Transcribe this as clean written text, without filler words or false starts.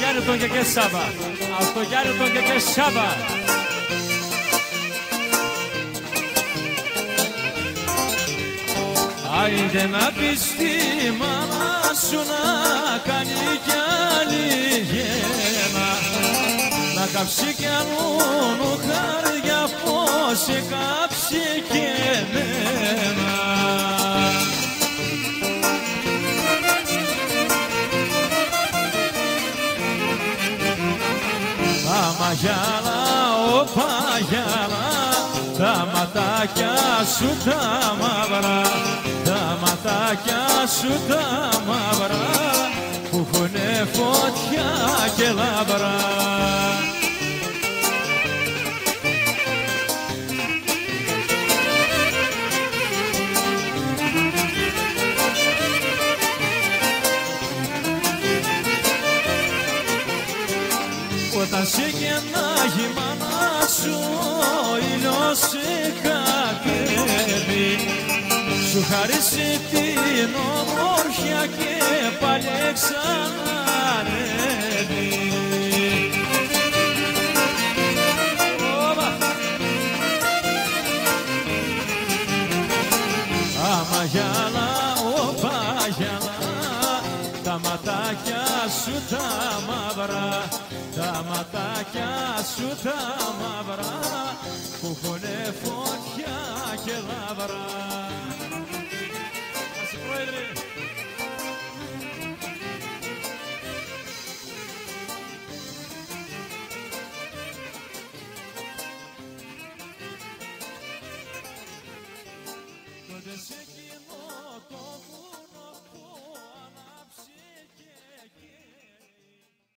Γιάννη τον και Σάβα. Από το Γιάννη τον και Σάβα. Άιντε να πεις τη μάνα σου να κάνει κι άλλη γένα, να κάψει κι αλλού χάρια πως σε κάψει και εμένα. Τα μαγιάλα, ο παγιάλα, τα ματάκια σου τα μαύρα, τα ματάκια σου τα μαύρα, που έχουνε φωτιά και λαμπρά. Όταν σε γεννάγει η μάνα σου, ο ήλιος σε κατέβει, σου χαρίσει την ομορφιά και πάλι ξανανεύει. Αμαγιάλα, όπα γιάλα, τα ματάκια σου τα μαύρα, τα ματάκια σου τα μαύρα, που έχουνε φωτιά και λαμπρά. Πρόεδρε.